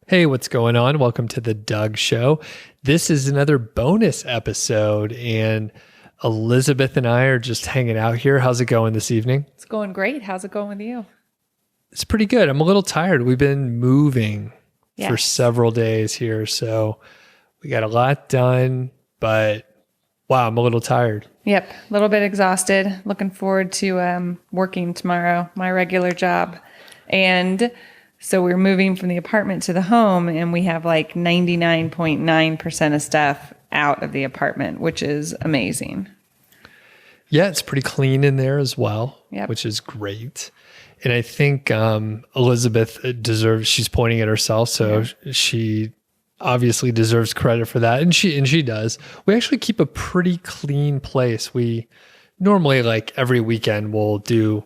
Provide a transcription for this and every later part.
Hey, what's going on? Welcome to the Doug Show. This is another bonus episode, and Elizabeth and I are just hanging out here. How's it going this evening? It's going great. How's it going with you? It's pretty good. I'm a little tired. We've been moving for Yes. several days here, so we got a lot done, but wow, I'm a little tired. Yep. A little bit exhausted. Looking forward to working tomorrow, my regular job. And so we're moving from the apartment to the home, and we have like 99.9% of stuff out of the apartment, which is amazing. Yeah, it's pretty clean in there as well, Yep. which is great. And I think Elizabeth deserves, she's pointing at herself, so she obviously deserves credit for that. And she does. We actually keep a pretty clean place. We normally, like every weekend, we'll do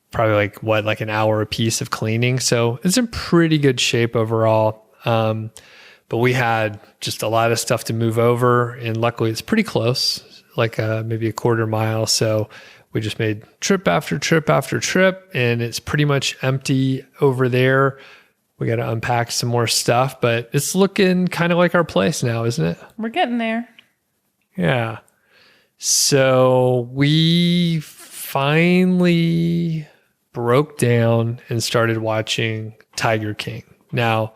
probably like an hour a piece of cleaning. So it's in pretty good shape overall. But we had just a lot of stuff to move over, and luckily it's pretty close, like maybe a quarter mile. So we just made trip after trip after trip, and it's pretty much empty over there. We got to unpack some more stuff, but it's looking kind of like our place now, isn't it? We're getting there. Yeah. So we finally broke down and started watching Tiger King. Now,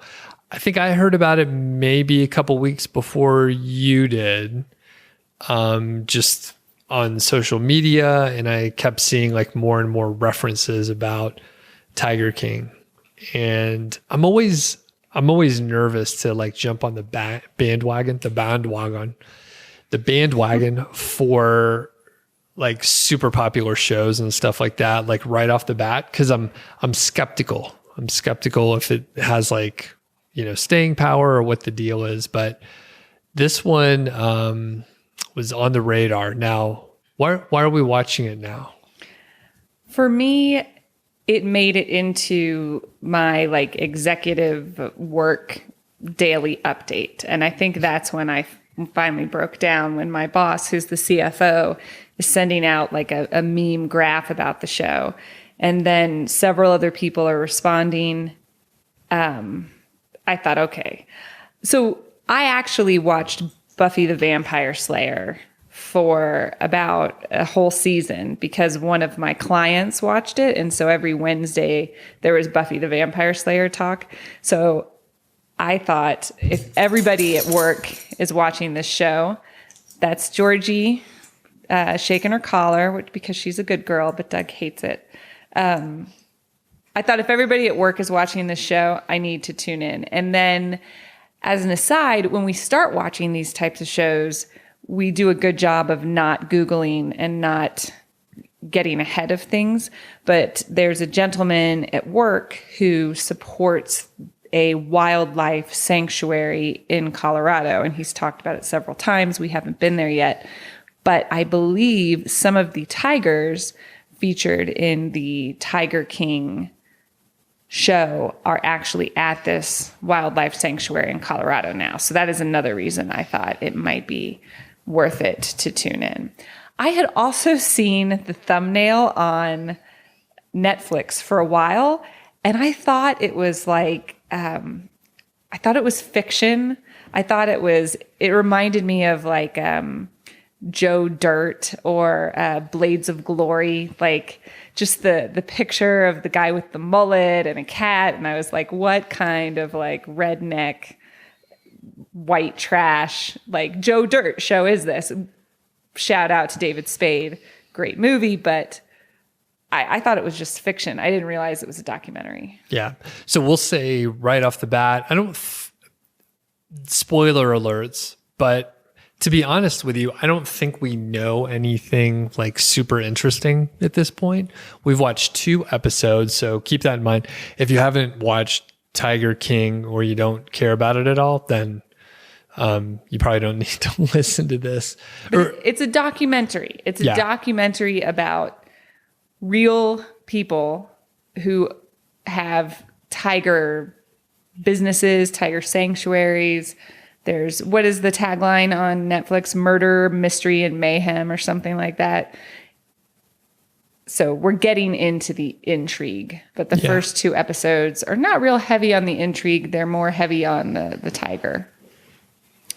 I think I heard about it maybe a couple weeks before you did, just on social media, and I kept seeing like more and more references about Tiger King. And I'm always nervous to like jump on the bandwagon for like super popular shows and stuff like that, like right off the bat, because I'm skeptical. I'm skeptical if it has like, staying power or what the deal is. But this one was on the radar. Now, why are we watching it now? For me, it made it into my like executive work daily update. And I think that's when I finally broke down, when my boss, who's the CFO, is sending out like a meme graph about the show. And then several other people are responding. I thought, okay. So I actually watched Buffy the Vampire Slayer for about a whole season because one of my clients watched it. And so every Wednesday there was Buffy the Vampire Slayer talk. So I thought, if everybody at work is watching this show, that's Georgie shaking her collar, because she's a good girl, but Doug hates it. I thought if everybody at work is watching this show, I need to tune in. And then as an aside, when we start watching these types of shows, we do a good job of not Googling and not getting ahead of things. But there's a gentleman at work who supports a wildlife sanctuary in Colorado, and he's talked about it several times. We haven't been there yet, but I believe some of the tigers featured in the Tiger King show are actually at this wildlife sanctuary in Colorado now. So that is another reason I thought it might be worth it to tune in. I had also seen the thumbnail on Netflix for a while, and I thought it was like, I thought it was fiction. I thought it reminded me of like Joe Dirt or Blades of Glory, like just the picture of the guy with the mullet and a cat. And I was like, what kind of like redneck white trash, like Joe Dirt show is this? Shout out to David Spade. Great movie, but I thought it was just fiction. I didn't realize it was a documentary. Yeah. So we'll say right off the bat, spoiler alerts, but to be honest with you, I don't think we know anything like super interesting at this point. We've watched 2 episodes, so keep that in mind. If you haven't watched Tiger King or you don't care about it at all, then you probably don't need to listen to this. It's a documentary. It's a documentary about real people who have tiger businesses, tiger sanctuaries. There's, what is the tagline on Netflix? Murder, mystery, and mayhem, or something like that. So we're getting into the intrigue, but the first 2 episodes are not real heavy on the intrigue. They're more heavy on the tiger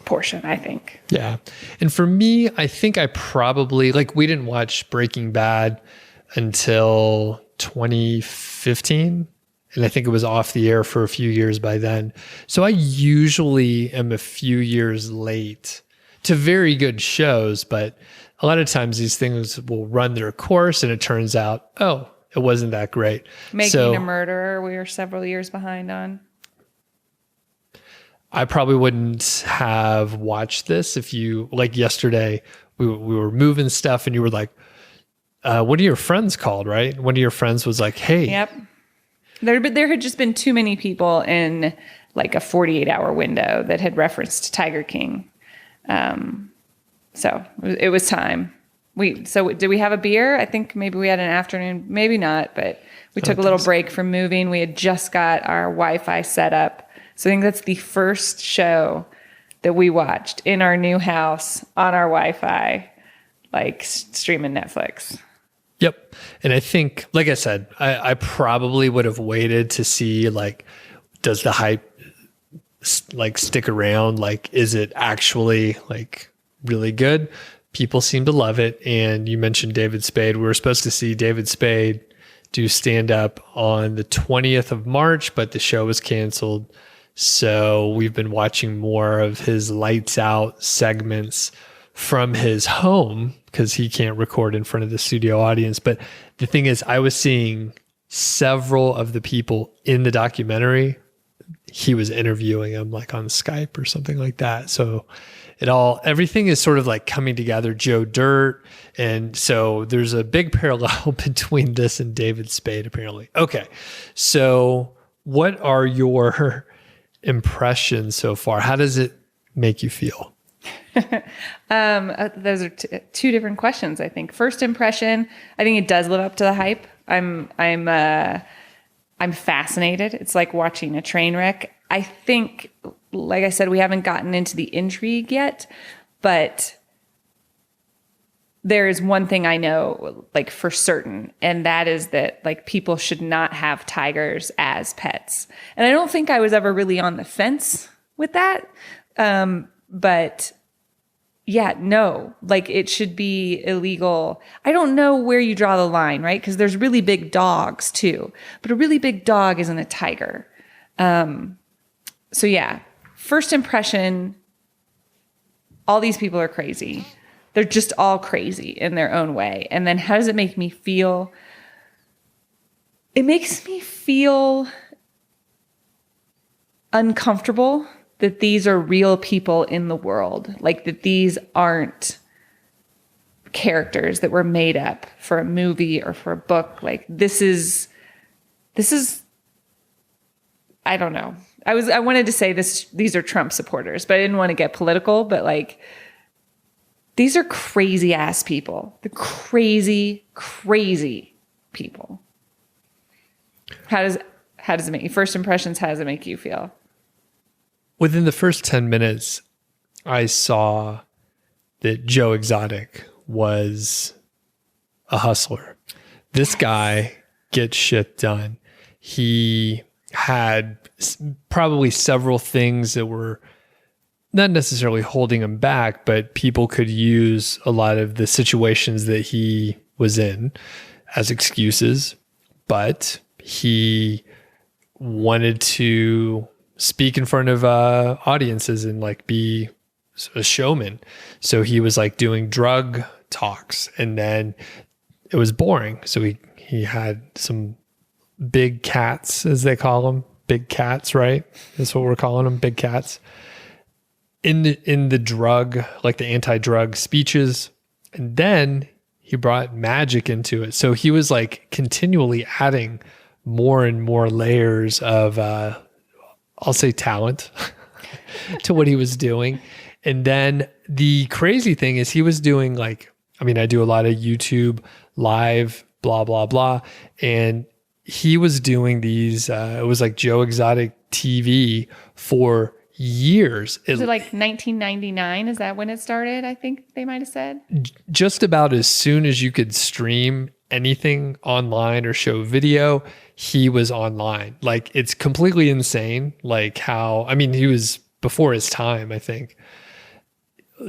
portion, I think. Yeah. And for me, I think I probably, like, we didn't watch Breaking Bad until 2015. And I think it was off the air for a few years by then. So I usually am a few years late to very good shows, but a lot of times these things will run their course and it turns out, oh, it wasn't that great. Making a Murderer, we were several years behind on. I probably wouldn't have watched this if you, like yesterday, we were moving stuff and you were like, what are your friends called, right? One of your friends was like, hey. Yep. There had just been too many people in like a 48-hour window that had referenced Tiger King. So it was time. So did we have a beer? I think maybe we had an afternoon, maybe not, but we took a little break from moving. We had just got our Wi-Fi set up. So I think that's the first show that we watched in our new house on our Wi-Fi, like streaming Netflix. Yep. And I think, like I said, I probably would have waited to see, like, does the hype like stick around? Like, is it actually like really good? People seem to love it. And you mentioned David Spade. We were supposed to see David Spade do stand up on the 20th of March, but the show was canceled. So we've been watching more of his lights out segments from his home because he can't record in front of the studio audience. But the thing is, I was seeing several of the people in the documentary. He was interviewing them like on Skype or something like that. So everything is sort of like coming together. Joe Dirt. And so there's a big parallel between this and David Spade, apparently. Okay. So what are your impressions so far? How does it make you feel? Those are 2 different questions, I think. First impression, I think it does live up to the hype. I'm fascinated. It's like watching a train wreck. I think, like I said, we haven't gotten into the intrigue yet, but there is one thing I know, like, for certain, and that is that, like, people should not have tigers as pets. And I don't think I was ever really on the fence with that. But yeah, no, like, it should be illegal. I don't know where you draw the line, right? Because there's really big dogs too, but a really big dog isn't a tiger. So yeah, first impression, all these people are crazy. They're just all crazy in their own way. And then how does it make me feel? It makes me feel uncomfortable that these are real people in the world, like that these aren't characters that were made up for a movie or for a book. Like, this is, I don't know. I wanted to say these are Trump supporters, but I didn't want to get political, but like, these are crazy ass people. The crazy, crazy people. How does it make you? First impressions, how does it make you feel? Within the first 10 minutes, I saw that Joe Exotic was a hustler. This guy gets shit done. He had probably several things that were not necessarily holding him back, but people could use a lot of the situations that he was in as excuses. But he wanted to speak in front of audiences and like be a showman. So he was like doing drug talks, and then it was boring. So he had some big cats, as they call them, big cats, right? That's what we're calling them, big cats. In the drug, like the anti-drug speeches, and then he brought magic into it. So he was like continually adding more and more layers of I'll say talent to what he was doing. And then the crazy thing is he was doing like, I mean, I do a lot of YouTube live, blah, blah, blah. And he was doing these, it was like Joe Exotic TV for years. Was it like 1999? Is that when it started? I think they might have said. Just about as soon as you could stream anything online or show video, he was online. Like, it's completely insane. Like how, I mean, he was before his time, I think.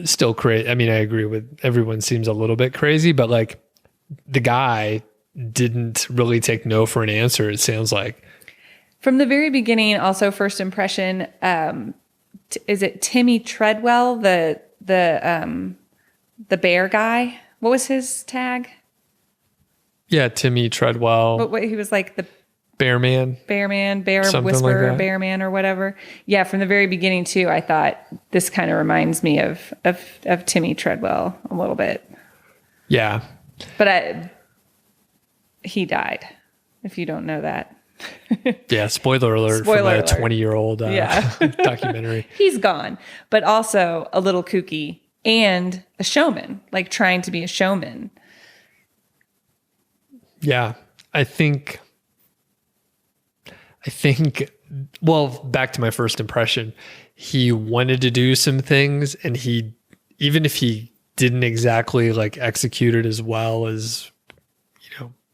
Still crazy. I mean, I agree with everyone seems a little bit crazy, but like the guy didn't really take no for an answer, it sounds like. From the very beginning, also first impression, is it Timmy Treadwell, the bear guy? What was his tag? Yeah, Timmy Treadwell. What he was like the bear man, bear something whisperer, like bear man or whatever. Yeah, from the very beginning too, I thought this kind of reminds me of Timmy Treadwell a little bit. Yeah. But he died, if you don't know that. Yeah, spoiler alert from a 20-year-old documentary. He's gone, but also a little kooky and a showman, like trying to be a showman. Yeah, I think, well, back to my first impression, he wanted to do some things, and even if he didn't exactly like execute it as well as,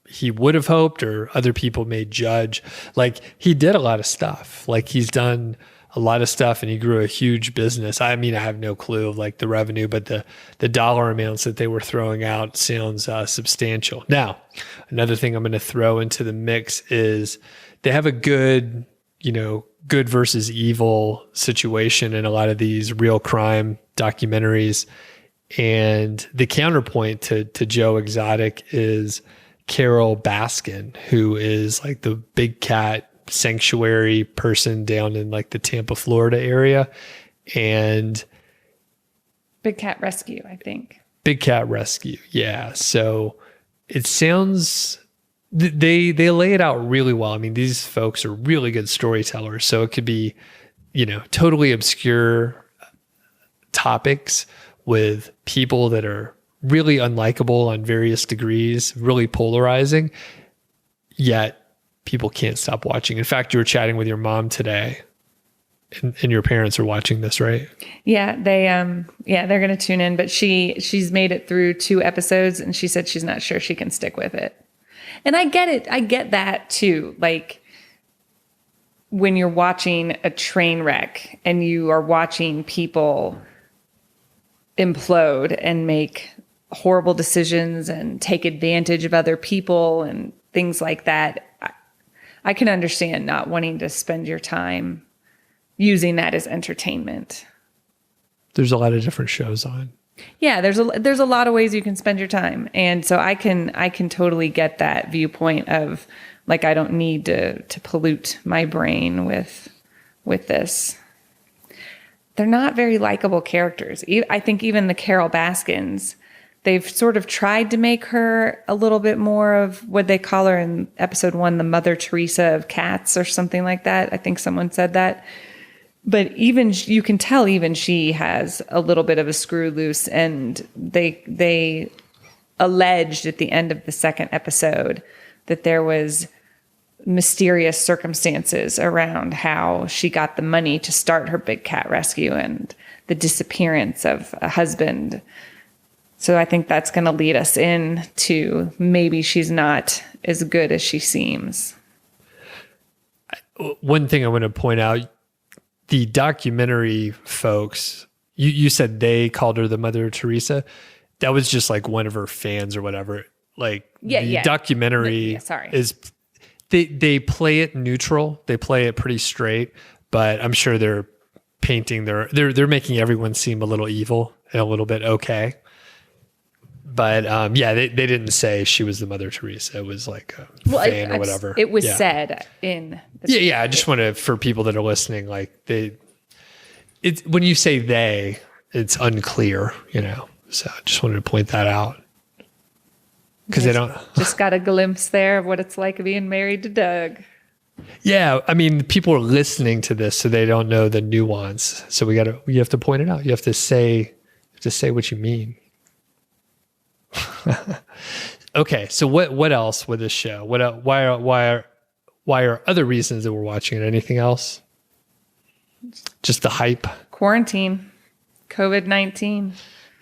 he would have hoped or other people may judge, like he did a lot of stuff. Like he's done a lot of stuff and he grew a huge business. I mean, I have no clue of like the revenue, but the dollar amounts that they were throwing out sounds substantial. Now, another thing I'm going to throw into the mix is they have a good versus evil situation in a lot of these real crime documentaries. And the counterpoint to Joe Exotic is Carol Baskin, who is like the big cat sanctuary person down in like the Tampa, Florida area. And Big Cat Rescue, I think. Big Cat Rescue. Yeah. So it sounds, they lay it out really well. I mean, these folks are really good storytellers. So it could be, totally obscure topics with people that are really unlikable on various degrees, really polarizing, yet people can't stop watching. In fact, you were chatting with your mom today and your parents are watching this, right? Yeah, they're going to tune in, but she's made it through 2 episodes and she said she's not sure she can stick with it. And I get it. I get that too. Like when you're watching a train wreck and you are watching people implode and make horrible decisions and take advantage of other people and things like that, I can understand not wanting to spend your time using that as entertainment. There's a lot of different shows on. Yeah, there's a lot of ways you can spend your time. And so I can totally get that viewpoint of like, I don't need to pollute my brain with this. They're not very likable characters. I think even the Carol Baskins, they've sort of tried to make her a little bit more of what they call her in episode 1, the Mother Teresa of cats or something like that. I think someone said that. But even you can tell even she has a little bit of a screw loose, and they alleged at the end of the 2nd episode that there was mysterious circumstances around how she got the money to start her Big Cat Rescue and the disappearance of a husband. So I think that's going to lead us in to maybe she's not as good as she seems. One thing I want to point out, the documentary folks, you said they called her the Mother Teresa. That was just like one of her fans or whatever. Like documentary is, they play it neutral. They play it pretty straight, but I'm sure they're painting they're making everyone seem a little evil and a little bit okay. But they didn't say she was the Mother Teresa. It was like a fan or whatever. It was said in the I just want to, for people that are listening, like it's when you say they, it's unclear, So I just wanted to point that out because they don't just got a glimpse there of what it's like being married to Doug. Yeah, I mean, people are listening to this, so they don't know the nuance. So you have to point it out. You have to say what you mean. Okay, so what else with this show? Why are other reasons that we're watching it? Anything else? Just the hype? Quarantine, COVID-19.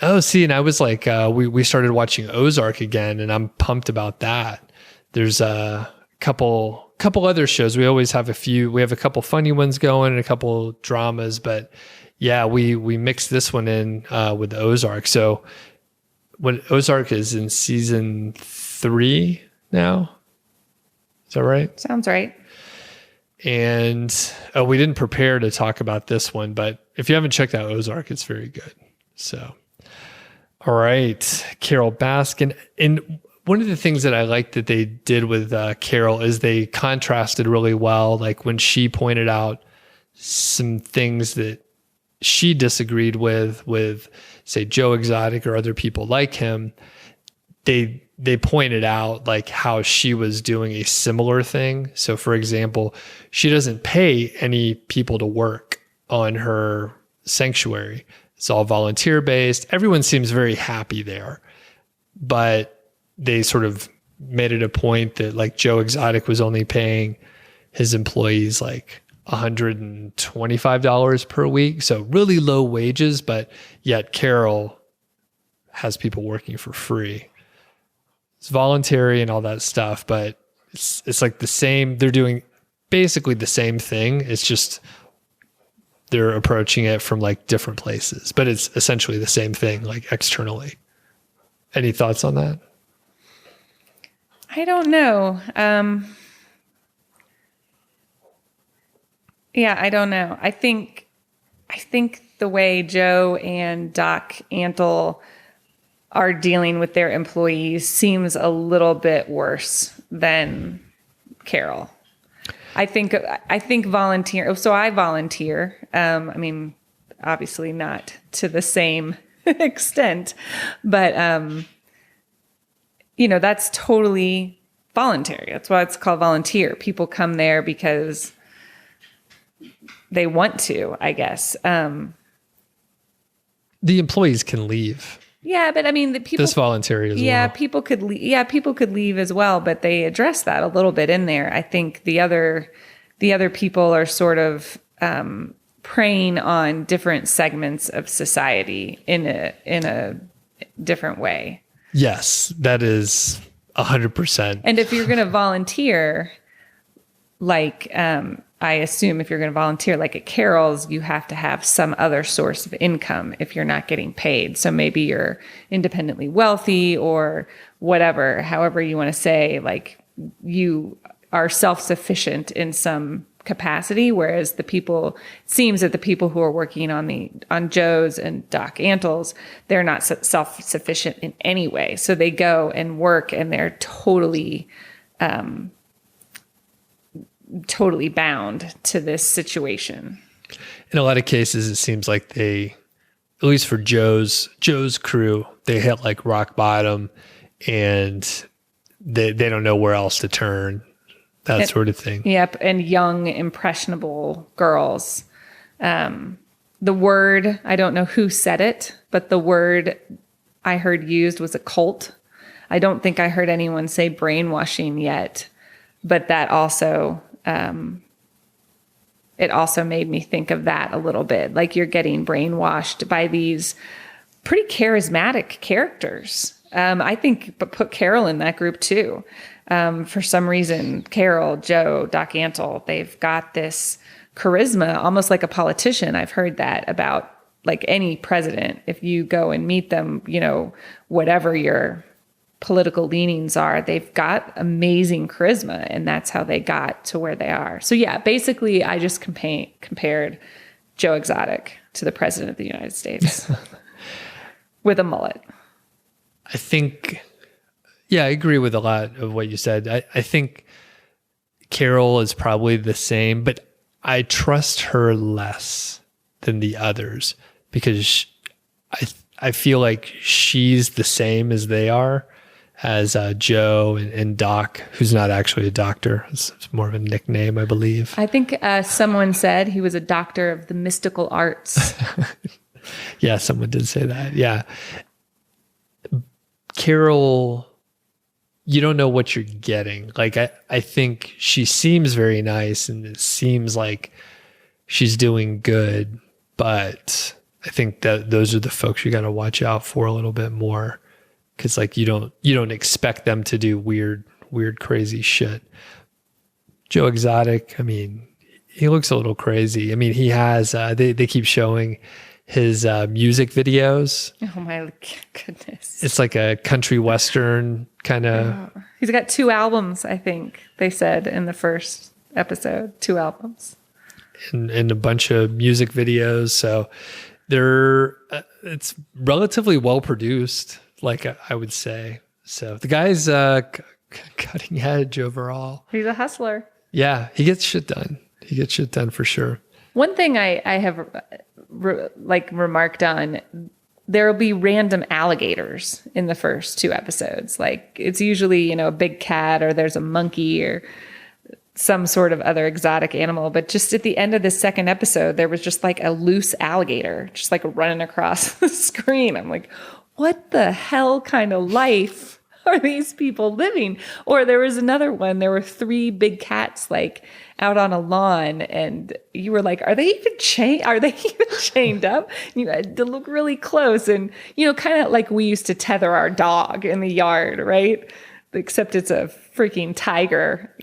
Oh, see, and I was like, we started watching Ozark again, and I'm pumped about that. There's a couple other shows. We always have we have a couple funny ones going and a couple dramas, but yeah, we mixed this one in with Ozark. So when Ozark is in season 3 now, is that right? Sounds right. And we didn't prepare to talk about this one, but if you haven't checked out Ozark, it's very good. So, all right, Carol Baskin. And one of the things that I liked that they did with Carol is they contrasted really well. Like when she pointed out some things that she disagreed with, say, Joe Exotic or other people like him, they pointed out like how she was doing a similar thing. So for example, she doesn't pay any people to work on her sanctuary. It's all volunteer based. Everyone seems very happy there, but they sort of made it a point that like Joe Exotic was only paying his employees like $125 per week. So really low wages, but yet Carol has people working for free. It's voluntary and all that stuff, but it's like the same. They're doing basically the same thing. It's just they're approaching it from like different places, but it's essentially the same thing, like externally. Any thoughts on that? I don't know. Yeah, I don't know. I think the way Joe and Doc Antle are dealing with their employees seems a little bit worse than Carol. I think volunteer. So I volunteer. I mean, obviously not to the same extent, but that's totally voluntary. That's why it's called volunteer. People come there because they want to, I guess. The employees can leave. Yeah, but I mean, the people. This voluntary as well. Yeah, people could leave. Yeah, people could leave as well, but they address that a little bit in there. I think the other people are sort of preying on different segments of society in a different way. Yes, that is 100%. And if you're going to volunteer, like I assume if you're going to volunteer, like at Carol's, you have to have some other source of income if you're not getting paid. So maybe you're independently wealthy or whatever, however you want to say, like you are self-sufficient in some capacity. Whereas it seems that the people who are working on Joe's and Doc Antle's, they're not self-sufficient in any way. So they go and work and they're totally bound to this situation. In a lot of cases, it seems like they, at least for Joe's crew, they hit like rock bottom and they don't know where else to turn, sort of thing. Yep. And young, impressionable girls. The word, I don't know who said it, but the word I heard used was a cult. I don't think I heard anyone say brainwashing yet, but that also, it also made me think of that a little bit. Like you're getting brainwashed by these pretty charismatic characters. I think, but put Carol in that group too. For some reason, Carol, Joe, Doc Antle, they've got this charisma, almost like a politician. I've heard that about like any president. If you go and meet them, whatever your political leanings are, they've got amazing charisma, and that's how they got to where they are. So yeah, basically I just compared Joe Exotic to the president of the United States with a mullet. I think, yeah, I agree with a lot of what you said. I think Carol is probably the same, but I trust her less than the others because I feel like she's the same as they are, as Joe and Doc, who's not actually a doctor. It's more of a nickname, I believe. I think someone said he was a doctor of the mystical arts. Yeah, someone did say that. Yeah. Carol, you don't know what you're getting. Like, I think she seems very nice and it seems like she's doing good, but I think that those are the folks you got to watch out for a little bit more, because like you don't expect them to do weird crazy shit. Joe Exotic, I mean, he looks a little crazy. I mean, he has they keep showing his music videos. Oh my goodness. It's like a country western kind of. He's got 2 albums, I think they said in the first episode, 2 albums. And a bunch of music videos. So it's relatively well produced, like I would say. So the guy's cutting edge overall. He's a hustler. Yeah, he gets shit done. He gets shit done for sure. One thing I have remarked on, there'll be random alligators in the first 2 episodes. Like it's usually, a big cat or there's a monkey or some sort of other exotic animal. But just at the end of the second episode, there was just like a loose alligator, just like running across the screen. I'm like, what the hell kind of life are these people living? Or there was another one, there were 3 big cats like out on a lawn, and you were like, are they even chained up? You had to look really close, and kind of like we used to tether our dog in the yard, right? Except it's a freaking tiger.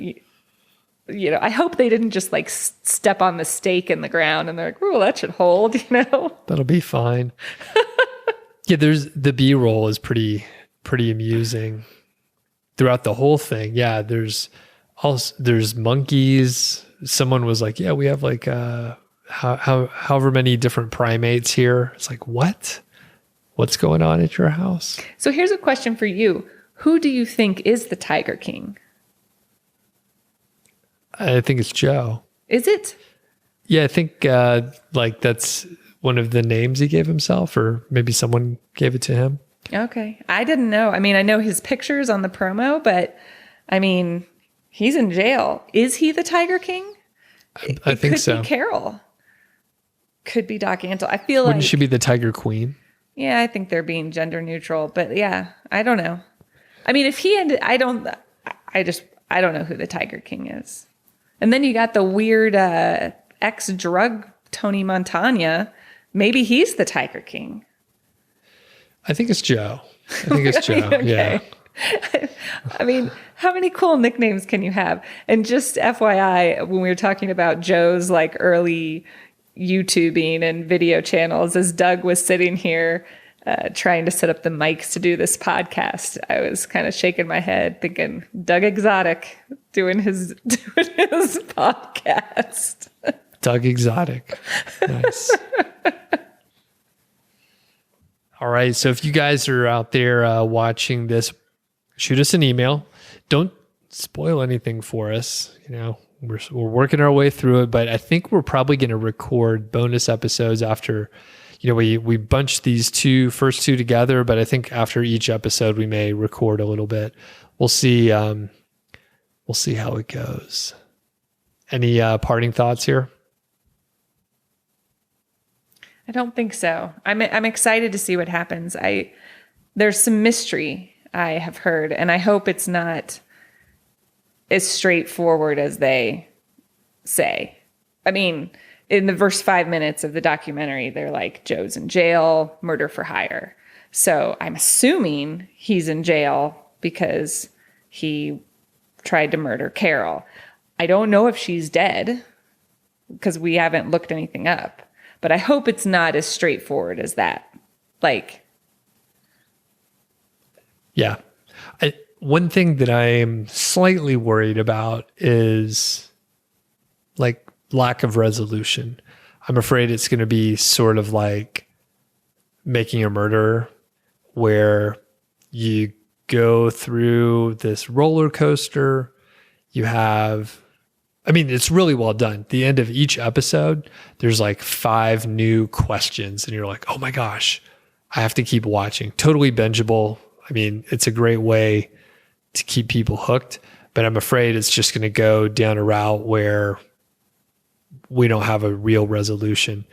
I hope they didn't just like step on the stake in the ground and they're like, oh, that should hold, That'll be fine. Yeah, there's the B-roll is pretty amusing throughout the whole thing. Yeah, there's monkeys. Someone was like, yeah, we have like however many different primates here. It's like, what's going on at your house? So here's a question for you. Who do you think is the Tiger King? I think it's Joe. Is it? Yeah, I think like that's one of the names he gave himself, or maybe someone gave it to him. Okay. I didn't know. I mean, I know his pictures on the promo, but I mean, he's in jail. Is he the Tiger King? I think so. Could be Carol. Could be Doc Antle. I feel Wouldn't like she be the Tiger Queen? Yeah, I think they're being gender neutral, but yeah, I don't know. I mean, if he ended, I don't know who the Tiger King is. And then you got the weird ex-drug Tony Montana. Maybe he's the Tiger King. I think it's Joe. Yeah. I mean, how many cool nicknames can you have? And just FYI, when we were talking about Joe's like early YouTubing and video channels, as Doug was sitting here trying to set up the mics to do this podcast, I was kind of shaking my head thinking, Doug Exotic doing his podcast. Doug Exotic. Nice. All right. So if you guys are out there watching this, shoot us an email. Don't spoil anything for us. We're working our way through it, but I think we're probably going to record bonus episodes after, we bunched these first two together, but I think after each episode we may record a little bit. We'll see. We'll see how it goes. Any parting thoughts here? I don't think so. I'm excited to see what happens. There's some mystery I have heard, and I hope it's not as straightforward as they say. I mean, in the first 5 minutes of the documentary, they're like, Joe's in jail, murder for hire. So I'm assuming he's in jail because he tried to murder Carol. I don't know if she's dead because we haven't looked anything up. But I hope it's not as straightforward as that. Yeah. One thing that I am slightly worried about is like lack of resolution. I'm afraid it's going to be sort of like Making a Murderer, where you go through this roller coaster. It's really well done. At the end of each episode, there's like 5 new questions, and you're like, oh my gosh, I have to keep watching. Totally bingeable. I mean, it's a great way to keep people hooked, but I'm afraid it's just going to go down a route where we don't have a real resolution.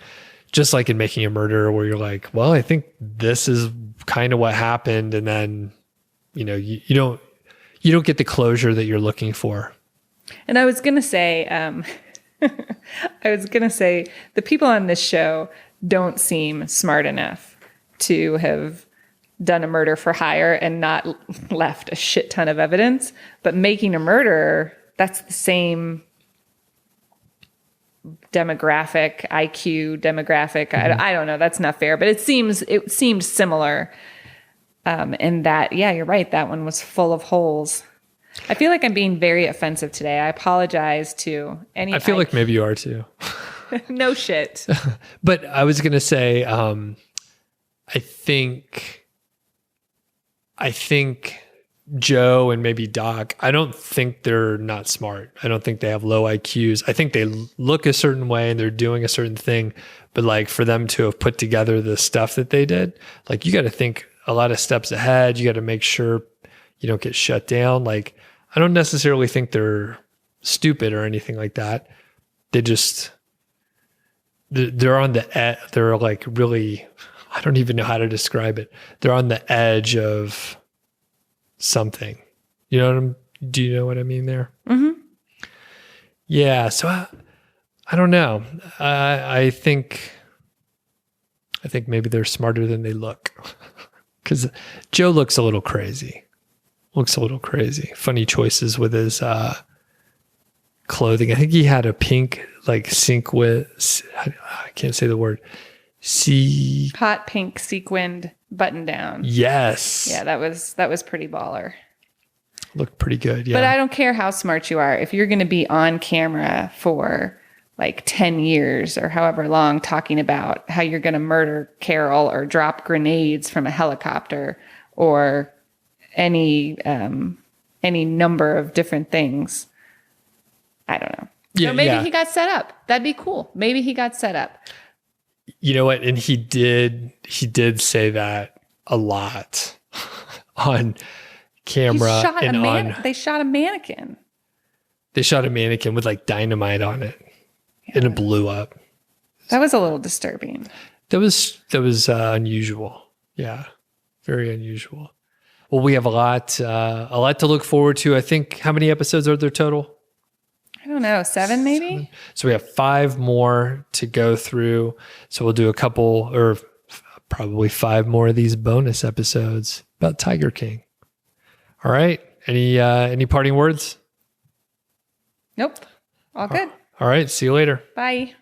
Just like in Making a Murderer, where you're like, well, I think this is kind of what happened. And then, you don't get the closure that you're looking for. And I was going to say, the people on this show, don't seem smart enough to have done a murder for hire and not left a shit ton of evidence. But making a murderer, that's the same demographic, IQ demographic. I don't know. That's not fair, but it seemed similar in that, yeah, you're right. That one was full of holes. I feel like I'm being very offensive today. I apologize to any. I feel like maybe you are too. No shit. But I was going to say, I think Joe and maybe Doc, I don't think they're not smart. I don't think they have low IQs. I think they look a certain way and they're doing a certain thing. But like for them to have put together the stuff that they did, like you got to think a lot of steps ahead. You got to make sure you don't get shut down. Like I don't necessarily think they're stupid or anything like that. They just, they're on the, they're like really, I don't even know how to describe it. They're on the edge of something. You know do you know what I mean there? Mm-hmm. Yeah. So I don't know. I think maybe they're smarter than they look, because Joe looks a little crazy. Funny choices with his clothing. I think he had a pink like I can't say the word. Hot pink sequined button down. Yes. Yeah, that was pretty baller. Looked pretty good. Yeah. But I don't care how smart you are. If you're going to be on camera for like 10 years or however long talking about how you're going to murder Carol or drop grenades from a helicopter or any number of different things, I don't know. Yeah, so maybe he got set up. That'd be cool. Maybe he got set up. You know what? And he did say that a lot on camera. They shot a mannequin. They shot a mannequin with like dynamite on it, and it blew up. That was a little disturbing. That was unusual. Yeah, very unusual. Well, we have a lot to look forward to. I think, how many episodes are there total? I don't know, 7 maybe? So we have 5 more to go through. So we'll do a couple or probably 5 more of these bonus episodes about Tiger King. All right. Any parting words? Nope. All good. All right. See you later. Bye.